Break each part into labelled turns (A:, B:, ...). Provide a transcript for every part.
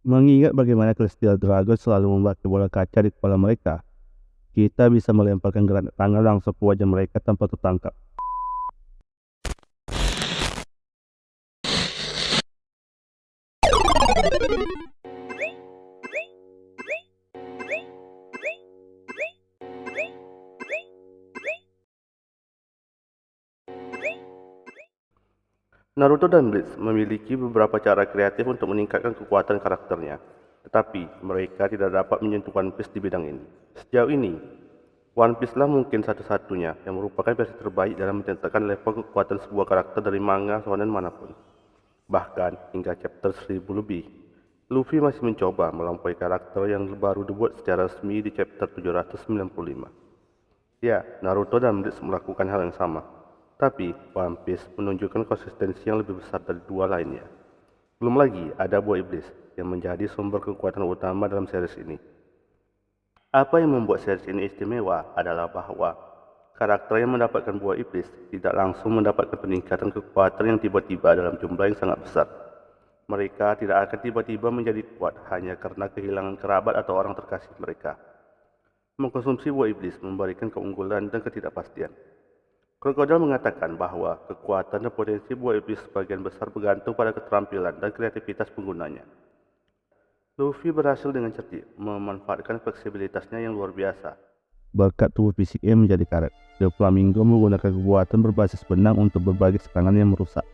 A: Mengingat bagaimana Celestial Dragon selalu memakai bola kaca di kepala mereka, kita bisa melemparkan granat tangan langsung ke wajah mereka tanpa tertangkap. Naruto dan Bleach memiliki beberapa cara kreatif untuk meningkatkan kekuatan karakternya, tetapi mereka tidak dapat menyentuh One Piece di bidang ini. Sejauh ini, One Piece lah mungkin satu-satunya yang merupakan versi terbaik dalam mencetakkan level kekuatan sebuah karakter dari manga shonen manapun. Bahkan hingga chapter 1000 lebih, Luffy masih mencoba melampaui karakter yang baru dibuat secara resmi di chapter 795. Ya, Naruto dan Bleach melakukan hal yang sama. Tapi, One Piece menunjukkan konsistensi yang lebih besar dari dua lainnya. Belum lagi ada buah iblis yang menjadi sumber kekuatan utama dalam series ini. Apa yang membuat series ini istimewa adalah bahwa karakter yang mendapatkan buah iblis tidak langsung mendapatkan peningkatan kekuatan yang tiba-tiba dalam jumlah yang sangat besar. Mereka tidak akan tiba-tiba menjadi kuat hanya karena kehilangan kerabat atau orang terkasih mereka. Mengkonsumsi buah iblis memberikan keunggulan dan ketidakpastian. Crocodile mengatakan bahwa kekuatan dan potensi buah iblis sebagian besar bergantung pada keterampilan dan kreativitas penggunanya. Luffy berhasil dengan cerdik memanfaatkan fleksibilitasnya yang luar biasa. Berkat tubuh fisiknya menjadi karet, Doflamingo menggunakan kekuatan berbasis benang untuk berbagai serangan yang merusak.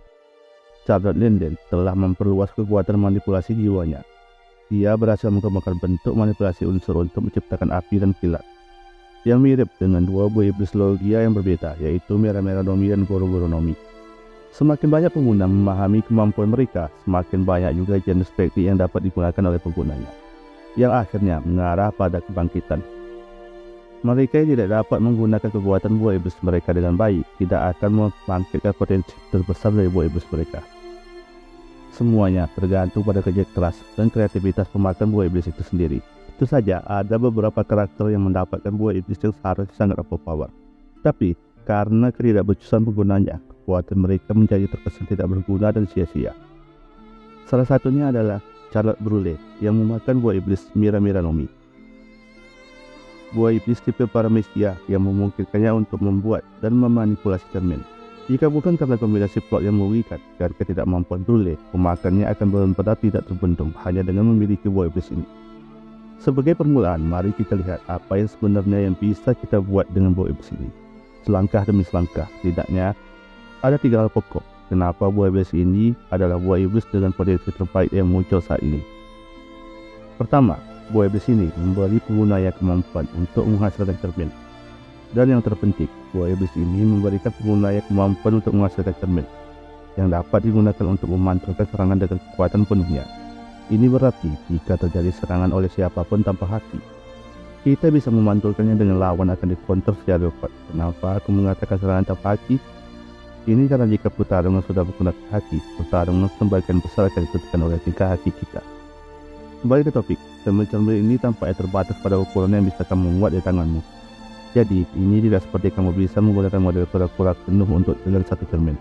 A: Charlotte Linden telah memperluas kekuatan manipulasi jiwanya. Dia berhasil mengembangkan bentuk manipulasi unsur untuk menciptakan api dan kilat, yang mirip dengan dua buah iblis logia yang berbeda, yaitu Mera-Mera Nomi dan Goro-Goro Nomi. Semakin banyak pengguna memahami kemampuan mereka, semakin banyak juga jenis teknik yang dapat digunakan oleh penggunanya, yang akhirnya mengarah pada kebangkitan. Mereka yang tidak dapat menggunakan kekuatan buah iblis mereka dengan baik tidak akan membangkitkan potensi terbesar dari buah iblis mereka. Semuanya tergantung pada kerja keras dan kreativitas pemakan buah iblis itu sendiri. Tentu saja ada beberapa karakter yang mendapatkan buah iblis yang seharusnya sangat overpower. Tapi karena ketidakbecusan penggunanya, kekuatan mereka menjadi terkesan tidak berguna dan sia-sia. Salah satunya adalah Charlotte Brule yang memakan buah iblis Mera-Mera Nomi. Buah iblis tipe Paramecia yang memungkinkannya untuk membuat dan memanipulasi cermin. Jika bukan karena kombinasi plot yang merugikan dan ketidakmampuan Brule, pemakannya akan benar-benar tidak terbendung hanya dengan memiliki buah iblis ini. Sebagai permulaan, mari kita lihat apa yang sebenarnya yang bisa kita buat dengan buah iblis ini. Selangkah demi selangkah, setidaknya ada 3 hal pokok kenapa buah iblis ini adalah buah iblis dengan potensi terbaik yang muncul saat ini. Pertama, buah iblis ini memberi penggunanya kemampuan untuk menghasilkan cermin. Dan yang terpenting, buah iblis ini memberikan penggunanya kemampuan untuk menghasilkan cermin, yang dapat digunakan untuk memantulkan serangan dengan kekuatan penuhnya. Ini berarti jika terjadi serangan oleh siapapun tanpa haki, kita bisa memantulkannya dengan lawan akan dikonter secara cepat. Kenapa aku mengatakan serangan tanpa haki? Ini karena jika pertarungan sudah menggunakan haki, pertarungan sebagian besar akan ditentukan oleh tingkah haki kita. Kembali ke topik, cermin-cermin ini tampaknya terbatas pada ukuran yang bisa kamu muat di tanganmu. Jadi, ini tidak seperti kamu bisa menggunakan model kura-kura penuh untuk dengan satu cermin.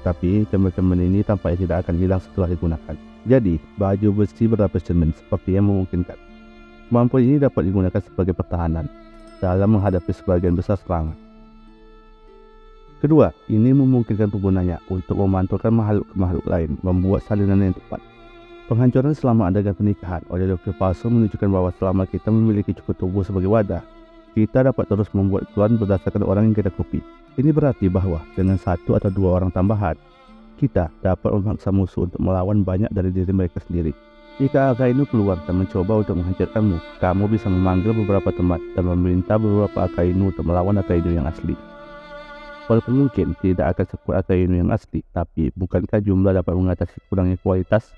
A: Tapi, cermin-cermin ini tampaknya tidak akan hilang setelah digunakan. Jadi, baju besi berlapis cermin seperti yang memungkinkan. Kemampuan ini dapat digunakan sebagai pertahanan dalam menghadapi sebagian besar serangan. Kedua, ini memungkinkan penggunanya untuk memantulkan makhluk ke makhluk lain, membuat salinan yang tepat. Penghancuran selama adegan pernikahan oleh Luffy palsu menunjukkan bahwa selama kita memiliki cukup tubuh sebagai wadah, kita dapat terus membuat klan berdasarkan orang yang kita copy. Ini berarti bahwa dengan 1 atau 2 orang tambahan, kita dapat memaksa musuh untuk melawan banyak dari diri mereka sendiri. Jika Akainu keluar dan mencoba untuk menghancurkanmu, kamu bisa memanggil beberapa teman dan meminta beberapa Akainu untuk melawan Akainu yang asli. Walaupun mungkin tidak akan sekuat Akainu yang asli, tapi bukankah jumlah dapat mengatasi kurangnya kualitas?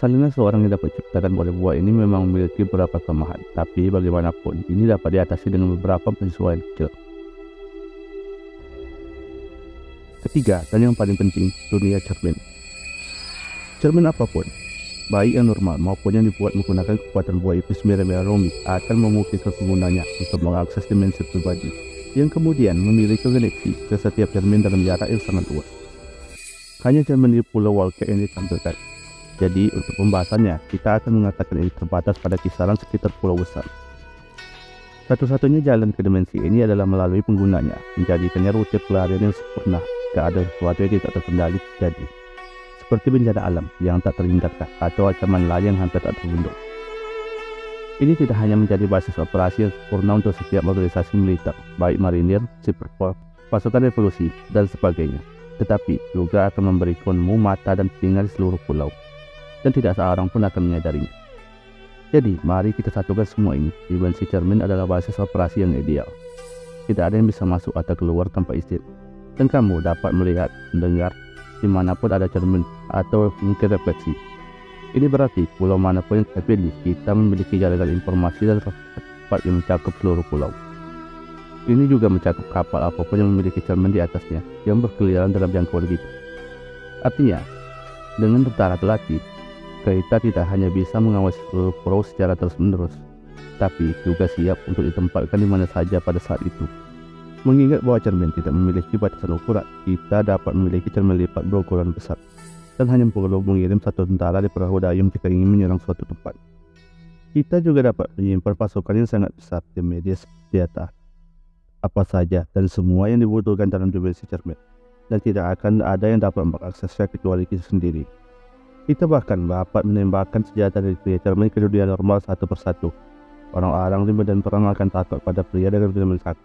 A: Salinan seorang yang dapat diciptakan oleh buah ini memang memiliki beberapa kelemahan, tapi bagaimanapun ini dapat diatasi dengan beberapa penyesuaian kecil. Ketiga, dan yang paling penting, dunia cermin. Cermin apapun, baik yang normal maupun yang dibuat menggunakan kekuatan buah iblis Mera-Mera Nomi, akan memungkinkan penggunanya untuk mengakses dimensi pribadi, yang kemudian memiliki koneksi ke setiap cermin dalam jarak yang sangat luas. Hanya cermin di Pulau Wall Cake yang ditampilkan. Jadi untuk pembahasannya, kita akan mengatakan ini terbatas pada kisaran sekitar pulau besar. Satu-satunya jalan ke dimensi ini adalah melalui penggunanya, menjadikannya rute pelarian yang sempurna jika ada sesuatu yang tidak terkendali terjadi, seperti bencana alam yang tak terhindarkan atau ancaman lain yang hampir tak terbendung. Ini tidak hanya menjadi basis operasi yang sempurna untuk setiap organisasi militer, baik marinir, sipil, pasukan revolusi, dan sebagainya, tetapi juga akan memberikanmu mata dan telinga di seluruh pulau, dan tidak seorang pun akan menyadarinya. Jadi, mari kita satukan semua ini. Dimensi cermin adalah basis operasi yang ideal. Tidak ada yang bisa masuk atau keluar tanpa izin. Dan kamu dapat melihat, mendengar, dimanapun ada cermin atau mungkin refleksi. Ini berarti pulau manapun yang kita pilih, kita memiliki jaringan informasi dan cepat yang mencakup seluruh pulau. Ini juga mencakup kapal apapun yang memiliki cermin di atasnya, yang berkeliaran dalam jangkauan kita. Artinya, dengan tentara terlatih, kita tidak hanya bisa mengawasi seluruh pulau secara terus-menerus, tapi juga siap untuk ditempatkan di mana saja pada saat itu. Mengingat bahwa cermin tidak memiliki batasan ukuran, kita dapat memiliki cermin lipat berukuran besar, dan hanya perlu mengirim satu tentara di perahu dayung jika ingin menyerang suatu tempat. Kita juga dapat menyimpan pasukan yang sangat besar di media senjata, apa saja dan semua yang dibutuhkan dalam dimensi cermin, dan tidak akan ada yang dapat mengaksesnya kecuali kita sendiri. Kita bahkan dapat menembakkan senjata dari pria cermin ke dunia normal satu persatu. Orang-orang di medan perang akan takut pada pria dengan cermin satu.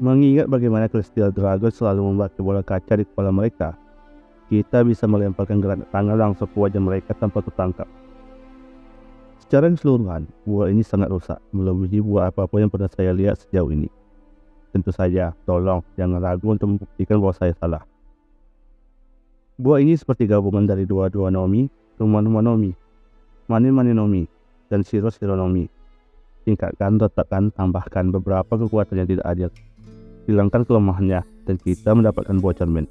A: Mengingat bagaimana Crystal Dragon selalu membaca bola kaca di kepala mereka, kita bisa melemparkan gerak tangan langsung ke wajah mereka tanpa tertangkap. Secara keseluruhan, buah ini sangat rusak, melebihi buah apapun yang pernah saya lihat sejauh ini. Tentu saja, tolong jangan ragu untuk membuktikan bahwa saya salah. Buah ini seperti gabungan dari dua-dua nomi, Ruma-Ruma nomi, Mani-Mani nomi, dan Shiro-Shiro nomi. Tingkatkan, letakkan, tambahkan beberapa kekuatan yang tidak adil. Hilangkan kelemahannya, dan kita mendapatkan buah cermin.